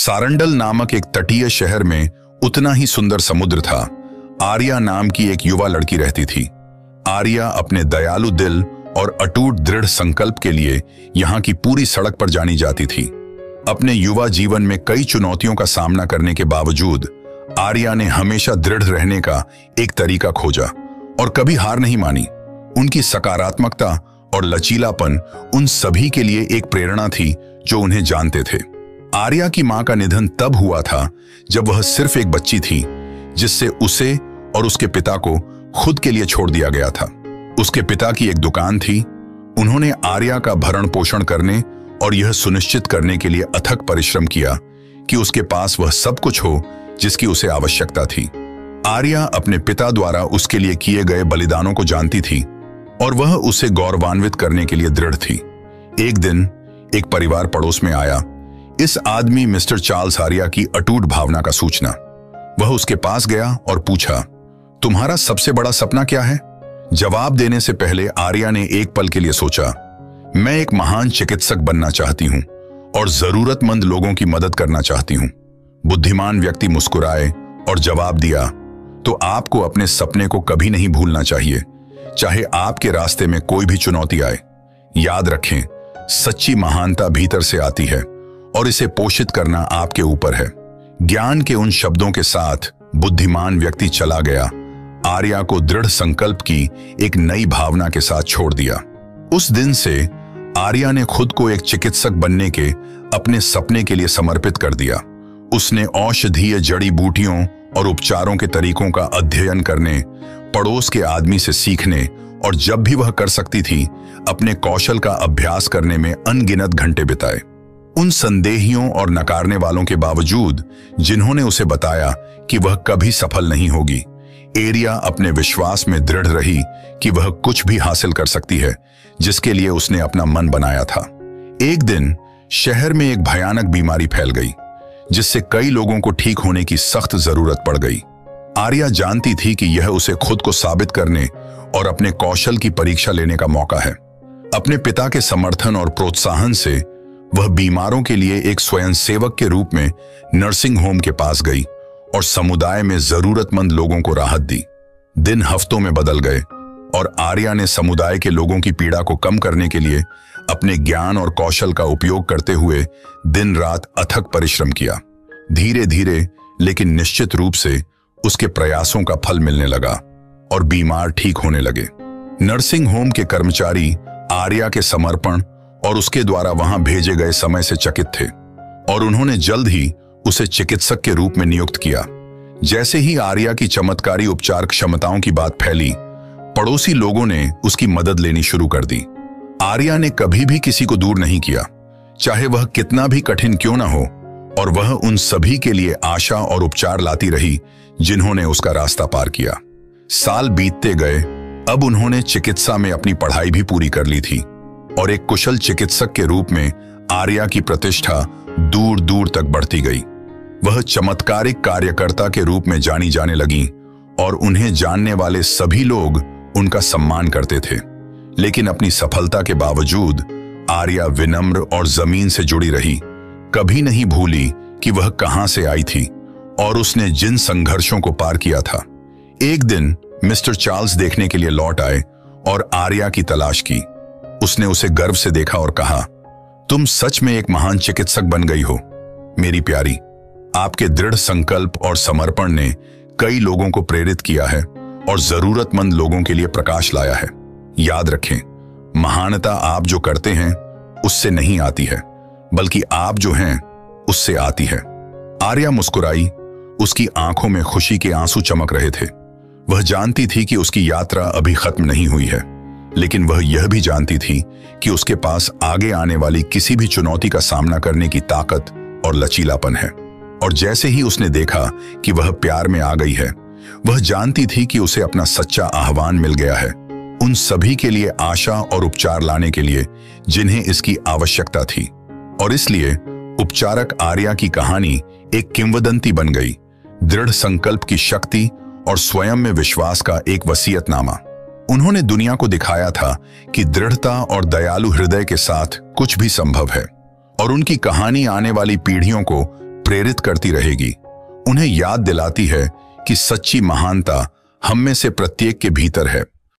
सारंडल नामक एक तटीय शहर में उतना ही सुंदर समुद्र था। आर्या नाम की एक युवा लड़की रहती थी। आर्या अपने दयालु दिल और अटूट दृढ़ संकल्प के लिए यहाँ की पूरी सड़क पर जानी जाती थी। अपने युवा जीवन में कई चुनौतियों का सामना करने के बावजूद आर्या ने हमेशा दृढ़ रहने का एक तरीका खोजा और कभी हार नहीं मानी। उनकी सकारात्मकता और लचीलापन उन सभी के लिए एक प्रेरणा थी जो उन्हें जानते थे। आर्या की मां का निधन तब हुआ था जब वह सिर्फ एक बच्ची थी, जिससे उसे और उसके पिता को खुद के लिए छोड़ दिया गया था। उसके पिता की एक दुकान थी। उन्होंने आर्या का भरण पोषण करने और यह सुनिश्चित करने के लिए अथक परिश्रम किया कि उसके पास वह सब कुछ हो जिसकी उसे आवश्यकता थी। आर्या अपने पिता द्वारा उसके लिए किए गए बलिदानों को जानती थी और वह उसे गौरवान्वित करने के लिए दृढ़ थी। एक दिन एक परिवार पड़ोस में आया। इस आदमी मिस्टर चार्ल्स आर्या की अटूट भावना का सूचना। वह उसके पास गया और पूछा, तुम्हारा सबसे बड़ा सपना क्या है? जवाब देने से पहले आर्या ने एक पल के लिए सोचा। मैं एक महान चिकित्सक बनना चाहती हूं और जरूरतमंद लोगों की मदद करना चाहती हूं। बुद्धिमान व्यक्ति मुस्कुराए और जवाब दिया, तो आपको अपने सपने को कभी नहीं भूलना चाहिए, चाहे आपके रास्ते में कोई भी चुनौती आए। याद रखें, सच्ची महानता भीतर से आती है और इसे पोषित करना आपके ऊपर है। ज्ञान के उन शब्दों के साथ बुद्धिमान व्यक्ति चला गया। आर्या को दृढ़ संकल्प की एक नई भावना के साथ छोड़ दिया। उस दिन से आर्या ने खुद को एक चिकित्सक बनने के अपने सपने के लिए समर्पित कर दिया। उसने औषधीय जड़ी बूटियों और उपचारों के तरीकों का अध्ययन करने, पड़ोस के आदमी से सीखने और जब भी वह कर सकती थी अपने कौशल का अभ्यास करने में अनगिनत घंटे बिताए। उन संदेहियों और नकारने वालों के बावजूद जिन्होंने उसे बताया कि वह कभी सफल नहीं होगी, एरिया अपने विश्वास में दृढ़ रही कि वह कुछ भी हासिल कर सकती है जिसके लिए उसने अपना मन बनाया था। एक दिन शहर में एक भयानक बीमारी फैल गई जिससे कई लोगों को ठीक होने की सख्त जरूरत पड़ गई। आर्या जानती थी कि यह उसे खुद को साबित करने और अपने कौशल की परीक्षा लेने का मौका है। अपने पिता के समर्थन और प्रोत्साहन से वह बीमारों के लिए एक स्वयंसेवक के रूप में नर्सिंग होम के पास गई और समुदाय में जरूरतमंद लोगों को राहत दी। दिन हफ्तों में बदल गए और आर्या ने समुदाय के लोगों की पीड़ा को कम करने के लिए अपने ज्ञान और कौशल का उपयोग करते हुए दिन रात अथक परिश्रम किया। धीरे धीरे लेकिन निश्चित रूप से उसके प्रयासों का फल मिलने लगा और बीमार ठीक होने लगे। नर्सिंग होम के कर्मचारी आर्या के समर्पण और उसके द्वारा वहां भेजे गए समय से चकित थे और उन्होंने जल्द ही उसे चिकित्सक के रूप में नियुक्त किया। जैसे ही आर्या की चमत्कारी उपचार क्षमताओं की बात फैली, पड़ोसी लोगों ने उसकी मदद लेनी शुरू कर दी। आर्या ने कभी भी किसी को दूर नहीं किया, चाहे वह कितना भी कठिन क्यों ना हो, और वह उन सभी के लिए आशा और उपचार लाती रही जिन्होंने उसका रास्ता पार किया। साल बीतते गए। अब उन्होंने चिकित्सा में अपनी पढ़ाई भी पूरी कर ली थी और एक कुशल चिकित्सक के रूप में आर्या की प्रतिष्ठा दूर दूर तक बढ़ती गई। वह चमत्कारिक कार्यकर्ता के रूप में जानी जाने लगी और उन्हें जानने वाले सभी लोग उनका सम्मान करते थे। लेकिन अपनी सफलता के बावजूद आर्या विनम्र और जमीन से जुड़ी रही। कभी नहीं भूली कि वह कहां से आई थी और उसने जिन संघर्षों को पार किया था। एक दिन मिस्टर चार्ल्स देखने के लिए लौट आए और आर्या की तलाश की। उसने उसे गर्व से देखा और कहा, तुम सच में एक महान चिकित्सक बन गई हो मेरी प्यारी। आपके दृढ़ संकल्प और समर्पण ने कई लोगों को प्रेरित किया है और जरूरतमंद लोगों के लिए प्रकाश लाया है। याद रखें, महानता आप जो करते हैं उससे नहीं आती है, बल्कि आप जो हैं उससे आती है। आर्या मुस्कुराई। उसकी आंखों में खुशी के आंसू चमक रहे थे। वह जानती थी कि उसकी यात्रा अभी खत्म नहीं हुई है, लेकिन वह यह भी जानती थी कि उसके पास आगे आने वाली किसी भी चुनौती का सामना करने की ताकत और लचीलापन है। और जैसे ही उसने देखा कि वह प्यार में आ गई है, वह जानती थी कि उसे अपना सच्चा आह्वान मिल गया है, उन सभी के लिए आशा और उपचार लाने के लिए जिन्हें इसकी आवश्यकता थी। और इसलिए उपचारक आर्या की कहानी एक किंवदंती बन गई, दृढ़ संकल्प की शक्ति और स्वयं में विश्वास का एक वसीयतनामा। उन्होंने दुनिया को दिखाया था कि दृढ़ता और दयालु हृदय के साथ कुछ भी संभव है, और उनकी कहानी आने वाली पीढ़ियों को प्रेरित करती रहेगी, उन्हें याद दिलाती है कि सच्ची महानता हम में से प्रत्येक के भीतर है।